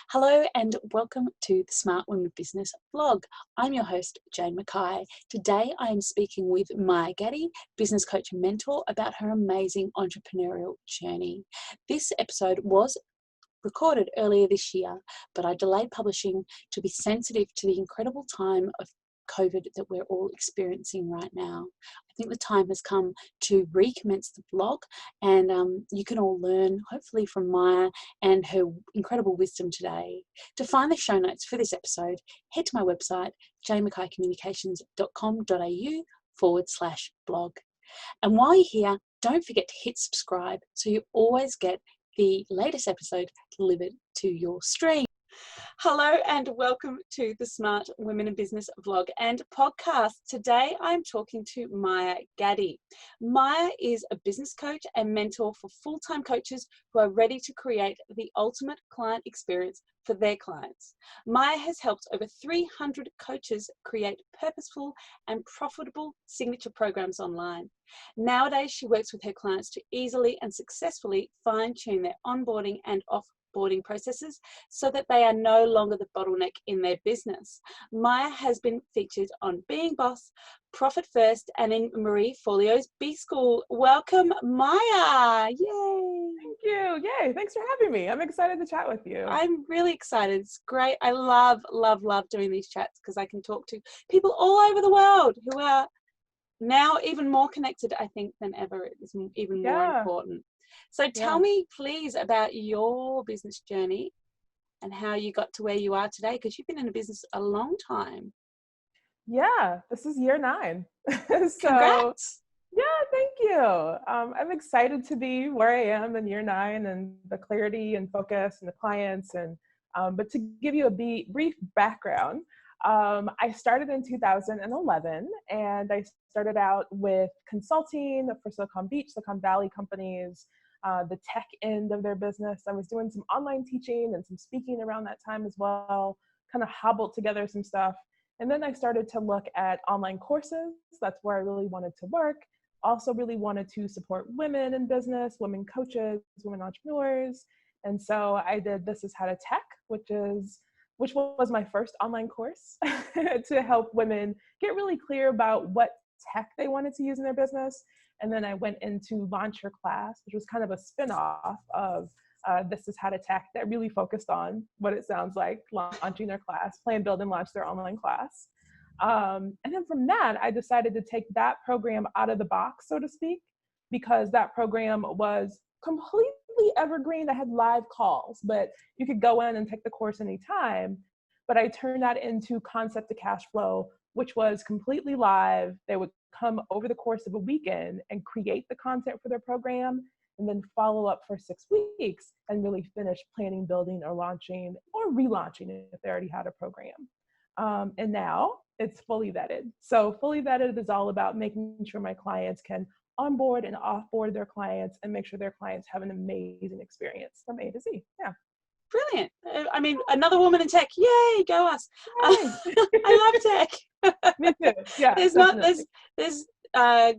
Hello and welcome to the Smart Women Business vlog. I'm your host, Jane Mackay. Today I am speaking with Maya Gaddie, business coach and mentor, about her amazing entrepreneurial journey. This episode was recorded earlier this year, but I delayed publishing to be sensitive to the incredible time of COVID that we're all experiencing right now. I think the time has come to recommence the vlog, and you can all learn hopefully from Maya and her incredible wisdom today. To find the show notes for this episode, head to my website, janemackaycommunications.com.au/blog. And while you're here, don't forget to hit subscribe so you always get the latest episode delivered to your stream. Hello and welcome to the Smart Women in Business vlog and podcast. Today I'm talking to Maya Gaddie. Maya is a business coach and mentor for full-time coaches who are ready to create the ultimate client experience for their clients. Maya has helped over 300 coaches create purposeful and profitable signature programs online. Nowadays, she works with her clients to easily and successfully fine-tune their onboarding and offboarding processes so that they are no longer the bottleneck in their business. Maya has been featured on Being Boss, Profit First, and in Marie Forleo's B School. Welcome, Maya. Yay. Thank you. Yay. Thanks for having me. I'm excited to chat with you. I'm really excited. It's great. I love doing these chats because I can talk to people all over the world who are now even more connected, I think, than ever. It is even more important. So tell me, please, about your business journey and how you got to where you are today, because you've been in a business a long time. Yeah, this is year 9. Congrats. Yeah, thank you. I'm excited to be where I am in year 9 and the clarity and focus and the clients. And but to give you a brief background, I started in 2011, and I started out with consulting for Silicon Valley companies, the tech end of their business. I was doing some online teaching and some speaking around that time as well, kind of hobbled together some stuff. And then I started to look at online courses. That's where I really wanted to work. Also really wanted to support women in business, women coaches, women entrepreneurs. And so I did This Is How to Tech, which was my first online course to help women get really clear about what tech they wanted to use in their business. And then I went into Launch Your Class, which was kind of a spin-off of This Is How to Tech that really focused on what it sounds like, launching their class, plan, build, and launch their online class. And then from that, I decided to take that program out of the box, so to speak, because that program was completely evergreen. I had live calls, but you could go in and take the course anytime. But I turned that into Concept to Cash Flow, which was completely live. They would come over the course of a weekend and create the content for their program, and then follow up for 6 weeks and really finish planning, building, or launching or relaunching it if they already had a program. And now it's fully vetted. So fully vetted is all about making sure my clients can onboard and offboard their clients and make sure their clients have an amazing experience from A to Z. Yeah. Brilliant. I mean, another woman in tech. Yay, go us. I love tech. Me too. Yeah. There's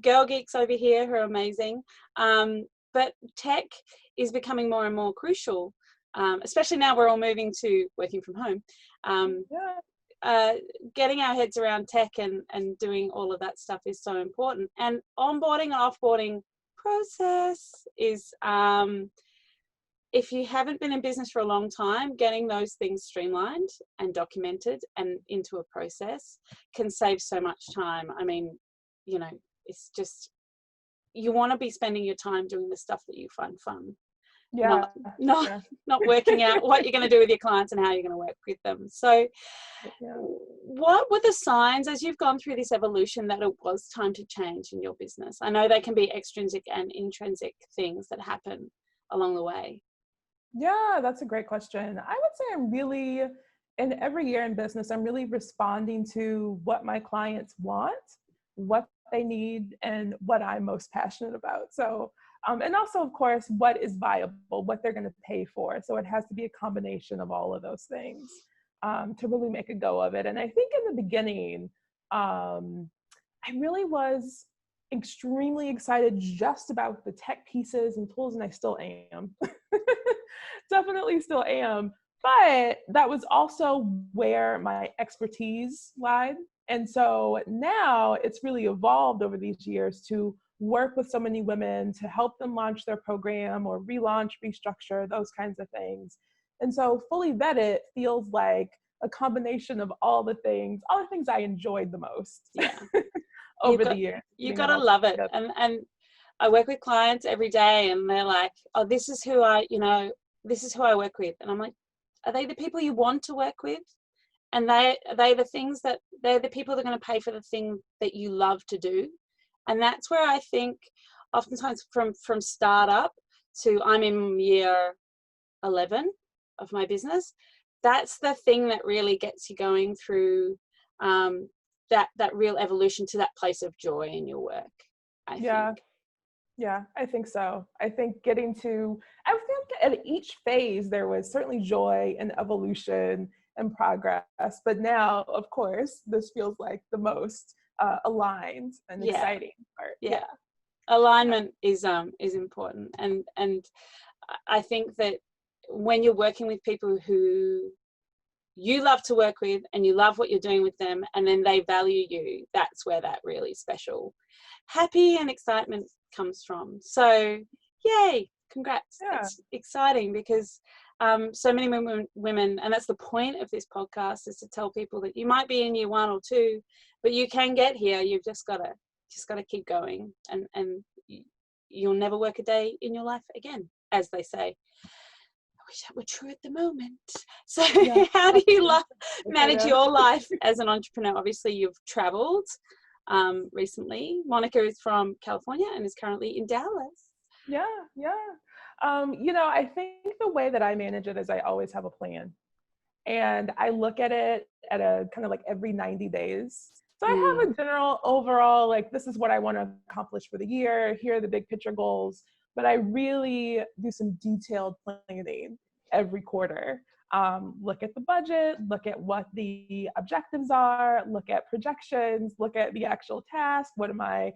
girl geeks over here who are amazing. But tech is becoming more and more crucial, especially now we're all moving to working from home. Getting our heads around tech and doing all of that stuff is so important. And onboarding and offboarding process is, if you haven't been in business for a long time, getting those things streamlined and documented and into a process can save so much time. I mean, it's just, you want to be spending your time doing the stuff that you find fun. Not working out what you're going to do with your clients and how you're going to work with them. So what were the signs as you've gone through this evolution that it was time to change in your business? I know they can be extrinsic and intrinsic things that happen along the way. Yeah, that's a great question. I would say I'm really, in every year in business, I'm really responding to what my clients want, what they need, and what I'm most passionate about. So, and also, of course, what is viable, what they're going to pay for. So it has to be a combination of all of those things to really make a go of it. And I think in the beginning, I really was extremely excited just about the tech pieces and tools, and I still am. Definitely still am. But that was also where my expertise lied. And so now it's really evolved over these years to work with so many women to help them launch their program or relaunch, restructure, those kinds of things. And so Fully Vetted feels like a combination of all the things I enjoyed the most. Yeah. Over the years. You got to love it. And I work with clients every day and they're like, oh, this is who I work with. And I'm like, are they the people you want to work with? And they're the people that are going to pay for the thing that you love to do. And that's where I think oftentimes from startup to I'm in year 11 of my business, that's the thing that really gets you going through that real evolution to that place of joy in your work, I think. Yeah, I think so. I think I think at each phase there was certainly joy and evolution and progress. But now, of course, this feels like the most aligned and exciting part. Yeah. Alignment is important. And I think that when you're working with people who you love to work with and you love what you're doing with them and then they value you, that's where that really special happy and excitement comes from. So yay, congrats. It's exciting because so many women, and that's the point of this podcast, is to tell people that you might be in year 1 or 2, but you can get here. You've just got to keep going, and you'll never work a day in your life again, as they say. I wish that were true at the moment. So how do you manage your life as an entrepreneur? Obviously, you've traveled recently. Monica is from California and is currently in Dallas. I think the way that I manage it is I always have a plan. And I look at it at a kind of like every 90 days. So I have a general overall, like, this is what I want to accomplish for the year. Here are the big picture goals. But I really do some detailed planning every quarter. Look at the budget, look at what the objectives are, look at projections, look at the actual task. What am I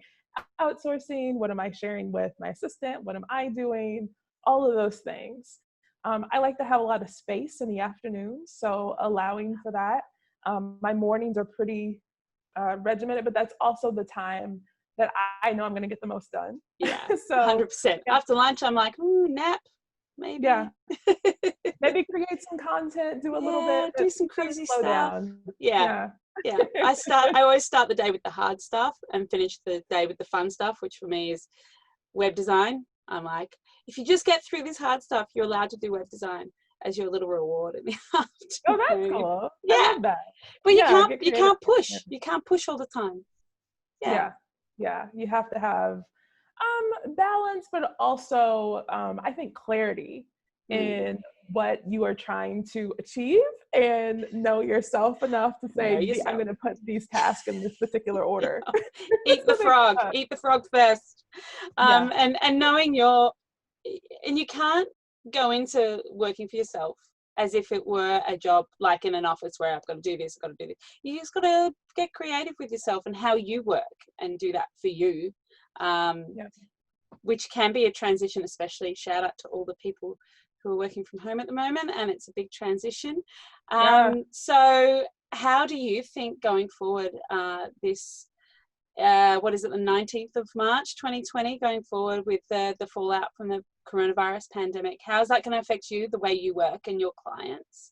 outsourcing? What am I sharing with my assistant? What am I doing? All of those things. I like to have a lot of space in the afternoons, so allowing for that. My mornings are pretty regimented, but that's also the time that I know I'm going to get the most done. Yeah, so 100%. After lunch, I'm like, nap, maybe. Yeah. Maybe create some content, do a little bit. Do some crazy stuff. Down. Yeah. I always start the day with the hard stuff and finish the day with the fun stuff, which for me is web design. I'm like, if you just get through this hard stuff, you're allowed to do web design as your little reward in the afternoon. Oh, that's cool. Yeah. I love that. But you can't push. You can't push all the time. Yeah. You have to have balance, but also I think clarity in what you are trying to achieve, and know yourself enough to say, I'm going to put these tasks in this particular order. Eat the frog first. And knowing and you can't go into working for yourself as if it were a job, like in an office where I've got to do this, I've got to do this. You just got to get creative with yourself and how you work and do that for you. Which can be a transition, especially shout out to all the people who are working from home at the moment, and it's a big transition. So how do you think going forward, this, what is it, the 19th of March, 2020, going forward with the fallout from the coronavirus pandemic, how's that going to affect you, the way you work and your clients?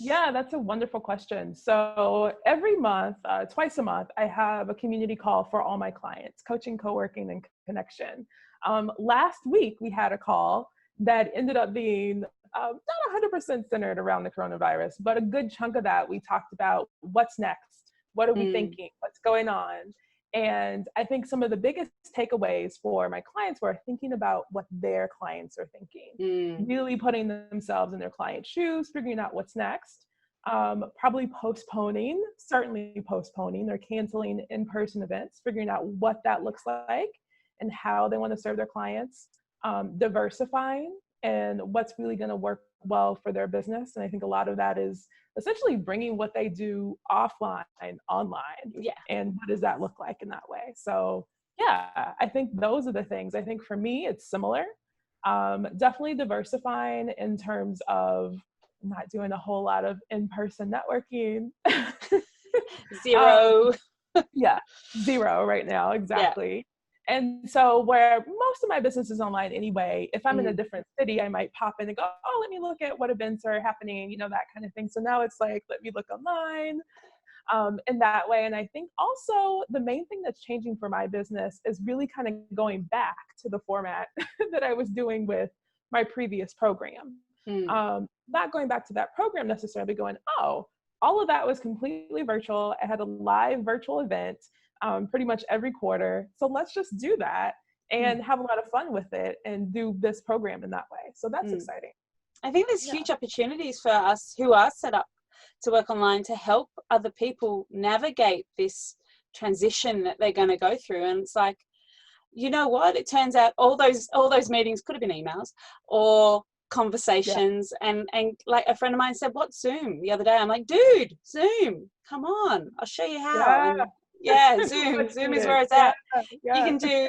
Yeah, that's a wonderful question. So every month, twice a month, I have a community call for all my clients, coaching, co-working, and connection. Last week, we had a call that ended up being not 100% centered around the coronavirus, but a good chunk of that, we talked about what's next, what are we thinking, what's going on. And I think some of the biggest takeaways for my clients were thinking about what their clients are thinking, really putting themselves in their client's shoes, figuring out what's next, probably certainly postponing or canceling in-person events, figuring out what that looks like and how they want to serve their clients, diversifying and what's really going to work well for their business. And I think a lot of that is essentially bringing what they do offline online. And what does that look like in that way? So I think those are the things. I think for me, it's similar. Definitely diversifying in terms of not doing a whole lot of in-person networking. Zero. Yeah, zero right now, Yeah. exactly. And so where most of my business is online anyway, if I'm in a Mm. different city, I might pop in and go, oh, let me look at what events are happening, that kind of thing. So now it's like, let me look online in that way. And I think also the main thing that's changing for my business is really kind of going back to the format that I was doing with my previous program. Mm. Not going back to that program necessarily, going, oh, all of that was completely virtual. I had a live virtual event pretty much every quarter. So let's just do that and have a lot of fun with it and do this program in that way. So that's exciting. I think there's Yeah. huge opportunities for us who are set up to work online to help other people navigate this transition that they're going to go through. And it's like, you know what? It turns out all those meetings could have been emails or conversations. And like a friend of mine said, what, Zoom the other day? I'm like, dude, Zoom, come on, I'll show you how. Yeah. And yeah, Zoom is where it's at. You can do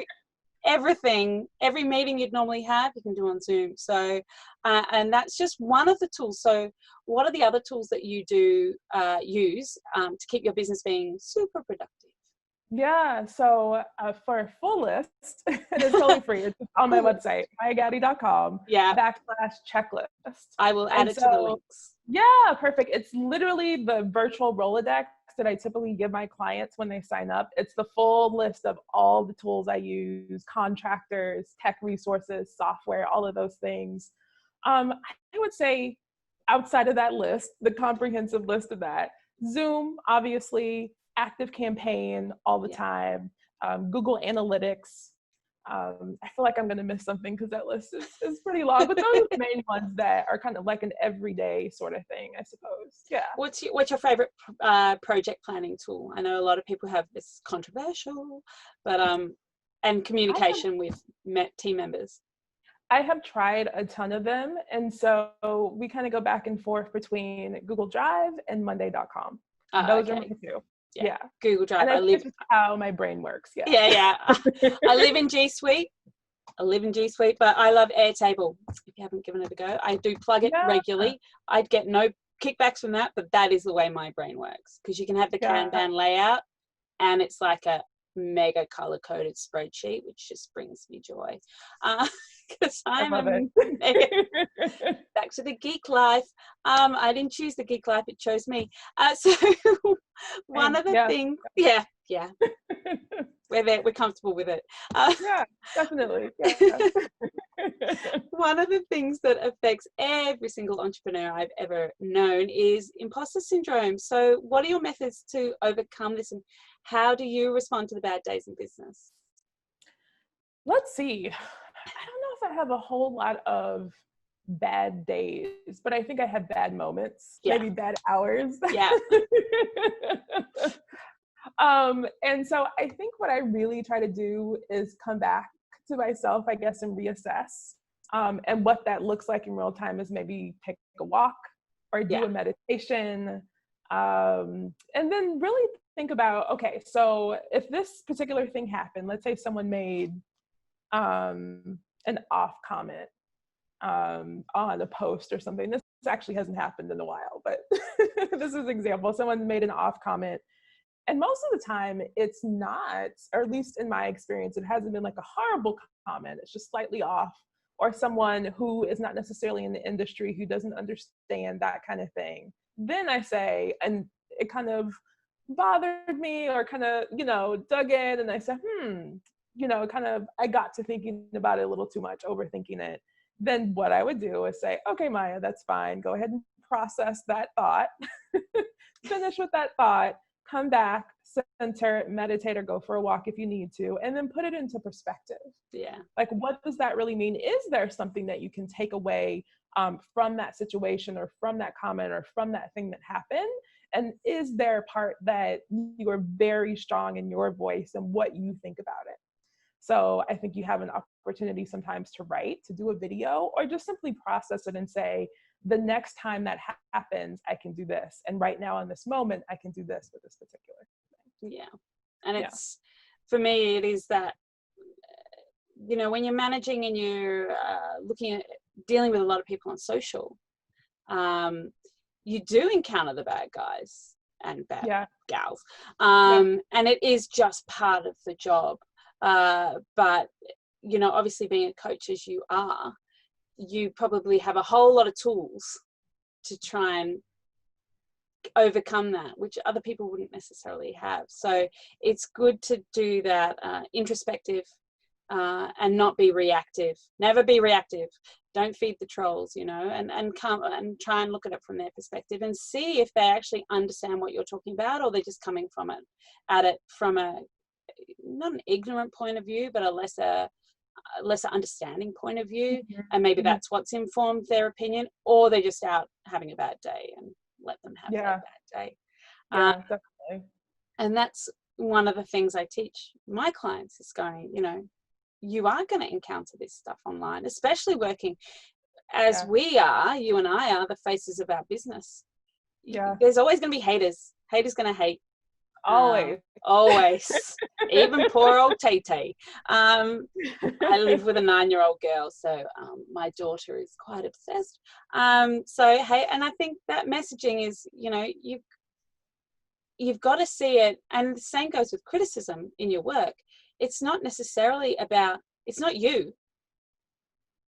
everything, every meeting you'd normally have, you can do on Zoom. So and that's just one of the tools. So what are the other tools that you do use to keep your business being super productive? Yeah, so for a full list, it is totally free. It's on my website, mayagaddie.com Yeah, /checklist. I will add And it to the so, links. yeah, perfect. It's literally the virtual Rolodex that I typically give my clients when they sign up. It's the full list of all the tools I use, contractors, tech resources, software, all of those things. I would say outside of that list, the comprehensive list of that, Zoom, obviously, active campaign all the time, Google Analytics. I feel like I'm going to miss something because that list is pretty long, but those are the main ones that are kind of like an everyday sort of thing, I suppose. Yeah. What's your favorite project planning tool? I know a lot of people have this controversial, but and communication with team members. I have tried a ton of them, and so we kind of go back and forth between Google Drive and Monday.com. Those are my Okay. two. Yeah. Yeah. Google Drive. And I I think live. it's just how my brain works. Yeah. Yeah. I live in G Suite. But I love Airtable. If you haven't given it a go, I do plug it regularly. I'd get no kickbacks from that, but that is the way my brain works, because you can have the Kanban layout and it's like a mega color coded spreadsheet, which just brings me joy. Because I'm back to the geek life. I didn't choose the geek life, it chose me. So one of the things, yeah. We're comfortable with it. Yeah, definitely. Yeah. One of the things that affects every single entrepreneur I've ever known is imposter syndrome. So what are your methods to overcome this, and how do you respond to the bad days in business? Let's see. I don't know if I have a whole lot of bad days, but I think I have bad moments, maybe bad hours. Yeah. And so I think what I really try to do is come back to myself, I guess, and reassess. And what that looks like in real time is maybe take a walk or do a meditation. And then really think about, okay, so if this particular thing happened, let's say someone made an off comment on a post or something. This actually hasn't happened in a while, but this is an example. Someone made an off comment. And most of the time it's not, or at least in my experience, it hasn't been like a horrible comment. It's just slightly off, or someone who is not necessarily in the industry, who doesn't understand that kind of thing. Then I say, and it kind of bothered me, or kind of, dug in, and I said, I got to thinking about it a little too much, overthinking it. Then what I would do is say, okay, Maya, that's fine. Go ahead and process that thought, finish with that thought, come back, center, meditate, or go for a walk if you need to, and then put it into perspective. Yeah. Like, what does that really mean? Is there something that you can take away from that situation, or from that comment, or from that thing that happened? And is there a part that you are very strong in your voice and what you think about it? So I think you have an opportunity sometimes to write, to do a video, or just simply process it and say, the next time that happens, I can do this. And right now in this moment, I can do this with this particular thing. Yeah. And it's, for me, it is that, when you're managing and you're looking at dealing with a lot of people on social, you do encounter the bad guys and bad gals. And it is just part of the job. But, you know, obviously being a coach as you are, you probably have a whole lot of tools to try and overcome that, which other people wouldn't necessarily have. So it's good to do that introspective and not be reactive. Never be reactive. Don't feed the trolls, you know, and come and try and look at it from their perspective and see if they actually understand what you're talking about, or they're just coming at it from a not an ignorant point of view, but a lesser understanding point of view. And maybe that's what's informed their opinion, or they're just out having a bad day, and let them have that bad day. Definitely. And that's one of the things I teach my clients is going, you know, you are going to encounter this stuff online, especially working as we are, you and I are the faces of our business. There's always going to be haters. Haters going to hate. Always. Even poor old Tay. I live with a 9-year-old girl, so my daughter is quite obsessed. So hey, and I think that messaging is, you know, you've got to see it, and the same goes with criticism in your work. It's not necessarily about, it's not you.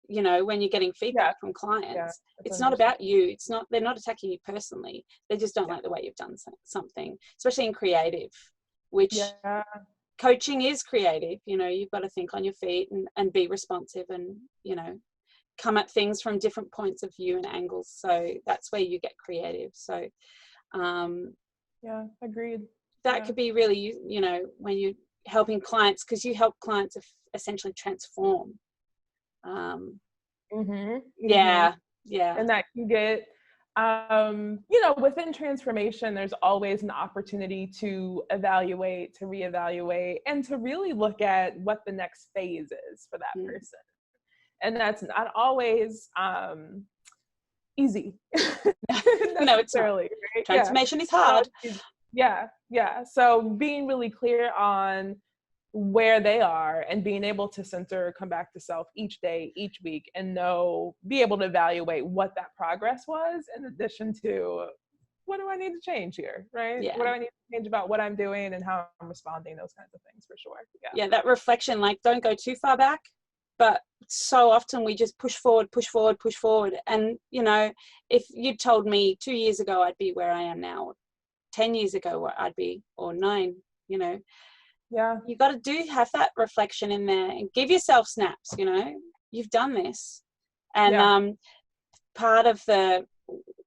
You know, when you're getting feedback from clients, it's not about you. It's not, they're not attacking you personally. They just don't like the way you've done something, especially in creative, which coaching is creative. You know, you've got to think on your feet and be responsive and, you know, come at things from different points of view and angles. So that's where you get creative. So, agreed. That could be really, you know, when you're helping clients, because you help clients essentially transform. And that can get you know, within transformation, there's always an opportunity to evaluate, to reevaluate, and to really look at what the next phase is for that person. And that's not always easy. No, it's not. Right? Transformation is hard. So being really clear on where they are and being able to center, come back to self each day, each week, and be able to evaluate what that progress was, in addition to what do I need to change here, right? What do I need to change about what I'm doing and how I'm responding, those kinds of things, for sure. That reflection, like, don't go too far back, but so often we just push forward. And, you know, if you'd told me 2 years ago I'd be where I am now, or 10 years ago where I'd be, or 9, you know, you got to have that reflection in there and give yourself snaps. You know, you've done this, and part of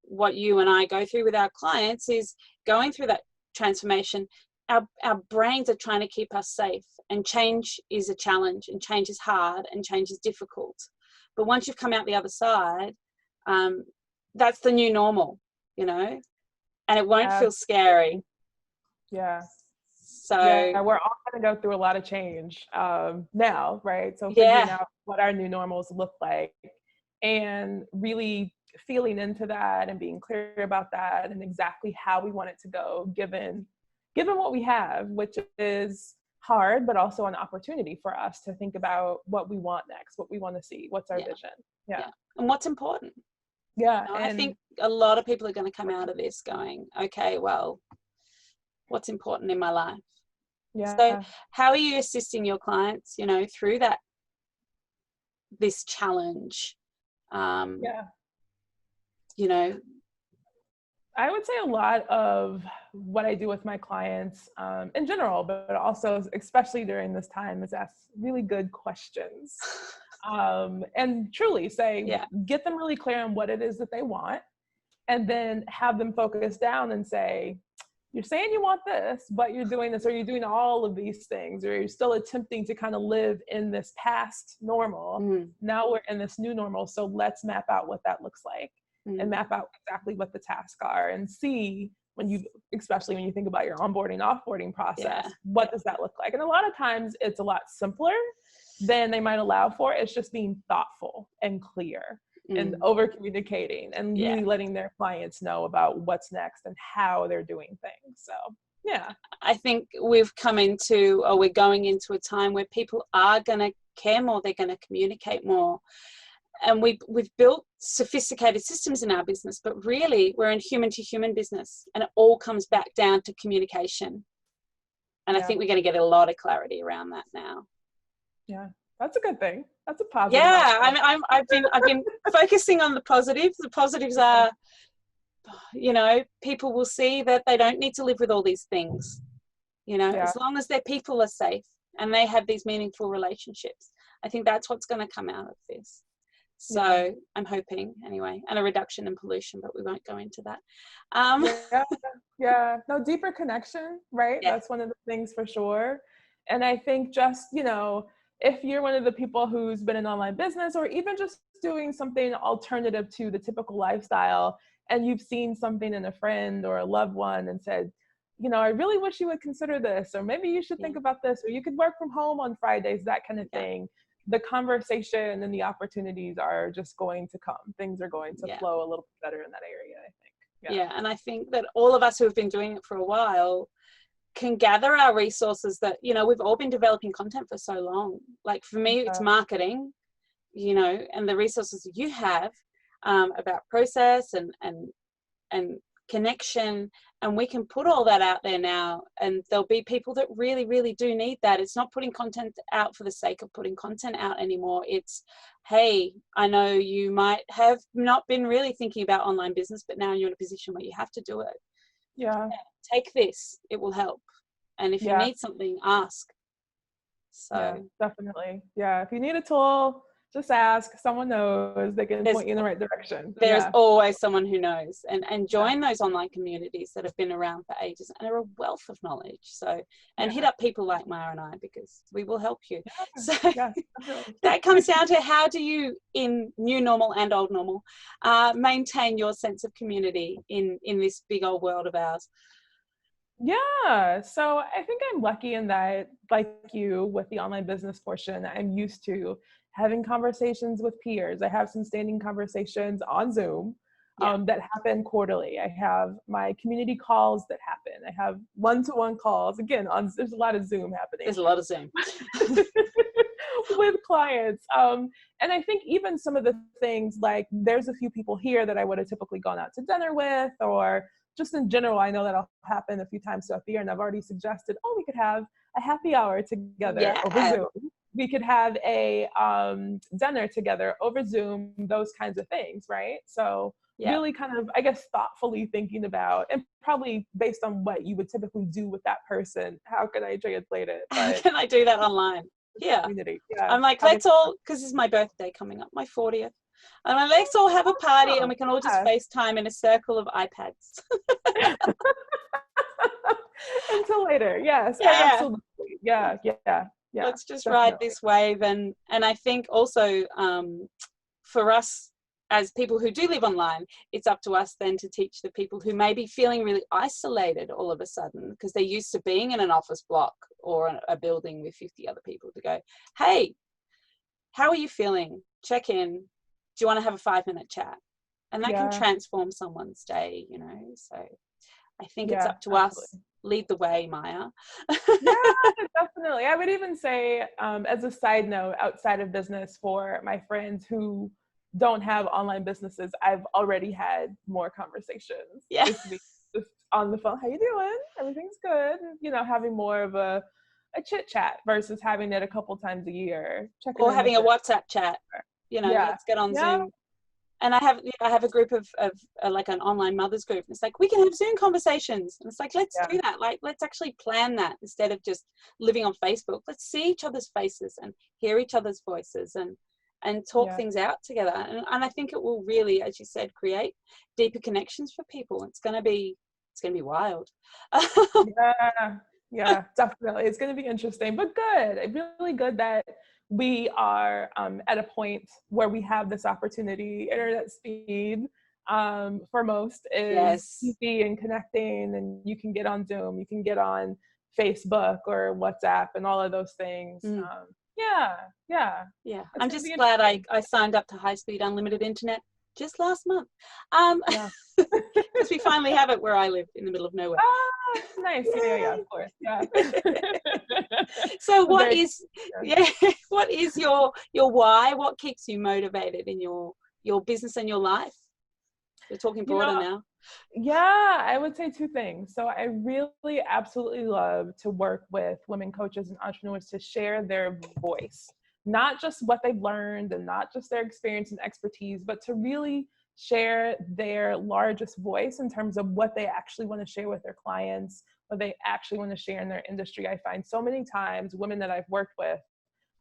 what you and I go through with our clients is going through that transformation. Our brains are trying to keep us safe, and change is a challenge, and change is hard, and change is difficult. But once you've come out the other side, that's the new normal, you know, and it won't feel scary. So we're all going to go through a lot of change now, right? So figuring out what our new normals look like, and really feeling into that and being clear about that and exactly how we want it to go, given what we have, which is hard, but also an opportunity for us to think about what we want next, what we want to see, what's our vision. And what's important. You know, I think a lot of people are going to come out of this going, okay, well, what's important in my life? So how are you assisting your clients, you know, through this challenge? You know, I would say a lot of what I do with my clients in general, but also especially during this time, is ask really good questions and truly say, get them really clear on what it is that they want, and then have them focus down and say, you're saying you want this, but you're doing this, or you're doing all of these things, or you're still attempting to kind of live in this past normal. Now we're in this new normal. So let's map out what that looks like and map out exactly what the tasks are, and see especially when you think about your onboarding, offboarding process, what does that look like? And a lot of times it's a lot simpler than they might allow for. It's just being thoughtful and clear and over communicating and really letting their clients know about what's next and how they're doing things. So I think we're going into a time where people are going to care more, they're going to communicate more, and we've built sophisticated systems in our business, but really we're in human to human business, and it all comes back down to communication. And I think we're going to get a lot of clarity around that now. Yeah, that's a good thing. That's a positive. Yeah, I've been focusing on the positives. The positives are, you know, people will see that they don't need to live with all these things. You know, as long as their people are safe and they have these meaningful relationships, I think that's what's going to come out of this. So I'm hoping, anyway, and a reduction in pollution, but we won't go into that. No, deeper connection, right? Yeah. That's one of the things for sure. And I think just, you know, if you're one of the people who's been in online business, or even just doing something alternative to the typical lifestyle, and you've seen something in a friend or a loved one and said, you know, I really wish you would consider this, or maybe you should think about this, or you could work from home on Fridays, that kind of thing. The conversation and the opportunities are just going to come. Things are going to flow a little bit better in that area, I think. Yeah, and I think that all of us who have been doing it for a while can gather our resources that, you know, we've all been developing content for so long. Like for me, it's marketing, you know, and the resources that you have about process and connection, and we can put all that out there now, and there'll be people that really, really do need that. It's not putting content out for the sake of putting content out anymore. It's, hey, I know you might have not been really thinking about online business, but now you're in a position where you have to do it. Yeah, take this, it will help. And if you need something, ask. So definitely. Yeah, if you need a tool, just ask. Someone knows. They can point you in the right direction. There's always someone who knows, and join those online communities that have been around for ages and are a wealth of knowledge. So, and hit up people like Maya and I, because we will help you. So that comes down to, how do you, in new normal and old normal, maintain your sense of community in this big old world of ours? Yeah, so I think I'm lucky in that, like you, with the online business portion, I'm used to having conversations with peers. I have some standing conversations on Zoom that happen quarterly. I have my community calls that happen. I have one-to-one calls. Again, there's a lot of Zoom happening. There's a lot of Zoom. With clients. And I think even some of the things, like there's a few people here that I would have typically gone out to dinner with, or just in general, I know that'll happen a few times throughout the year. And I've already suggested, we could have a happy hour together over Zoom. We could have a dinner together over Zoom, those kinds of things, right? So really kind of, I guess, thoughtfully thinking about, and probably based on what you would typically do with that person, how can I translate it? How can I do that online? I'm like, let's all, because it's my birthday coming up, my 40th. I'm like, let's all have a party and we can all just FaceTime in a circle of iPads. Until later. Yes, absolutely. Yeah. Let's just ride this wave. And I think also for us as people who do live online, it's up to us then to teach the people who may be feeling really isolated all of a sudden, because they're used to being in an office block or a building with 50 other people, to go, hey, how are you feeling? Check in. Do you want to have a 5-minute chat? And that can transform someone's day, you know. So I think it's up to us. Lead the way, Maya. Definitely. I would even say, as a side note, outside of business, for my friends who don't have online businesses, I've already had more conversations this week, just on the phone. How you doing? Everything's good. You know, having more of a chit chat versus having it a couple times a year. Or having a WhatsApp chat. You know, let's get on Zoom. And I have a group of like an online mothers group. It's like, we can have Zoom conversations. And it's like, let's do that. Like, let's actually plan that instead of just living on Facebook. Let's see each other's faces and hear each other's voices and talk things out together. And I think it will really, as you said, create deeper connections for people. It's going to be wild. Yeah, definitely. It's going to be interesting, but good. Really good that we are at a point where we have this opportunity. Internet speed for most is easy and connecting, and you can get on Zoom, you can get on Facebook or WhatsApp and all of those things. I'm just glad I signed up to high-speed unlimited internet just last month, because we finally have it where I live, in the middle of nowhere. nice. Yeah, of course. Yeah. So what Very, is, what is your why? What keeps you motivated in your business and your life? We're talking you broader know, now. yeah, I would say two things. So I really absolutely love to work with women coaches and entrepreneurs to share their voice, not just what they've learned and not just their experience and expertise, but to really share their largest voice in terms of what they actually want to share with their clients, what they actually want to share in their industry. I find so many times women that I've worked with,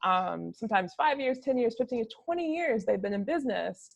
sometimes 5 years, 10 years, 15 years, 20 years, they've been in business.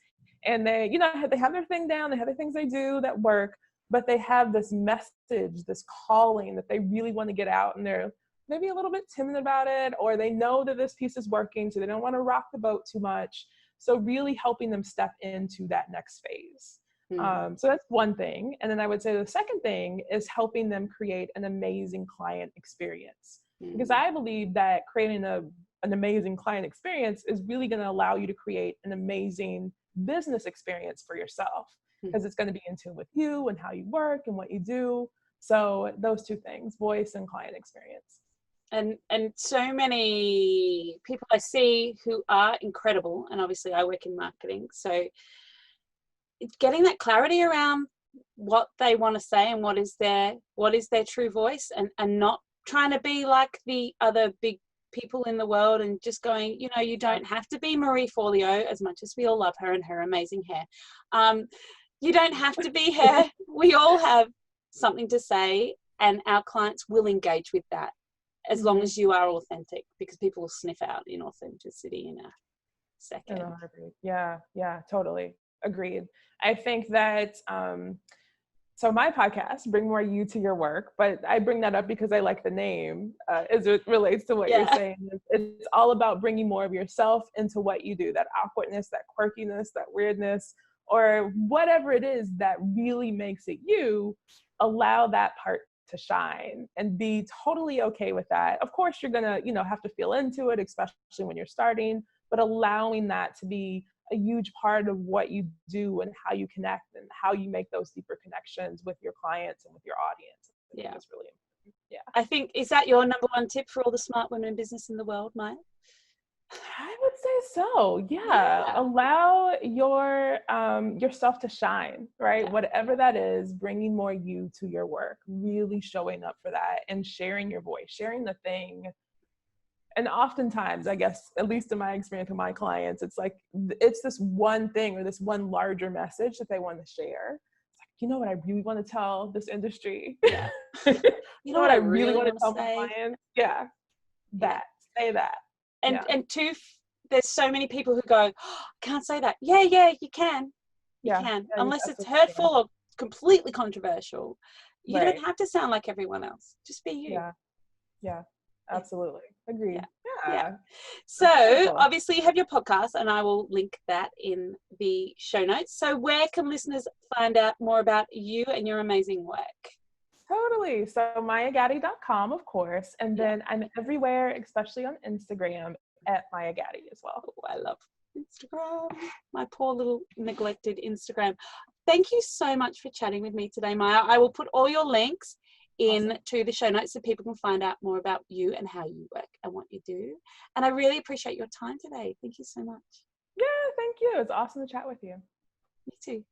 And they, they have their thing down, they have the things they do that work, but they have this message, this calling that they really want to get out, and they're maybe a little bit timid about it, or they know that this piece is working, so they don't want to rock the boat too much. So really helping them step into that next phase. So that's one thing. And then I would say the second thing is helping them create an amazing client experience. Because I believe that creating an amazing client experience is really going to allow you to create an amazing business experience for yourself, because it's going to be in tune with you and how you work and what you do. So those two things, voice and client experience. And so many people I see who are incredible, and obviously I work in marketing, so it's getting that clarity around what they want to say and what is their true voice, and not trying to be like the other big people in the world and just going, you don't have to be Marie Forleo, as much as we all love her and her amazing hair. You don't have to be her. We all have something to say, and our clients will engage with that as long as you are authentic, because people will sniff out inauthenticity in a second. Yeah, totally. Agreed. I think that, so my podcast, Bring More You to Your Work, but I bring that up because I like the name, as it relates to what you're saying. It's all about bringing more of yourself into what you do, that awkwardness, that quirkiness, that weirdness, or whatever it is that really makes it you. Allow that part to shine and be totally okay with that. Of course, you're gonna, have to feel into it, especially when you're starting, but allowing that to be a huge part of what you do and how you connect and how you make those deeper connections with your clients and with your audience. I think it's really important. Yeah. I think, is that your number one tip for all the smart women in business in the world, Maya? I would say so. Yeah. Allow your yourself to shine, right? Yeah. Whatever that is, bringing more you to your work, really showing up for that and sharing your voice, sharing the thing. And oftentimes, I guess, at least in my experience with my clients, it's like, it's this one thing or this one larger message that they want to share. It's like, you know what I really want to tell this industry? Yeah. You know what I really want to tell my clients? Yeah. Say that. And there's so many people who go, oh, I can't say that. Yeah, you can. You can. Unless it's hurtful or completely controversial. You don't have to sound like everyone else. Just be you. Yeah. Absolutely. Agreed. Yeah. So obviously you have your podcast, and I will link that in the show notes. So where can listeners find out more about you and your amazing work? Totally. So mayagaddy.com, of course. And then I'm everywhere, especially on Instagram, at Maya Gaddie as well. Oh, I love Instagram. My poor little neglected Instagram. Thank you so much for chatting with me today, Maya. I will put all your links into the show notes so people can find out more about you and how you work and what you do. And I really appreciate your time today. Thank you so much. Yeah, thank you. It's awesome to chat with you. You too.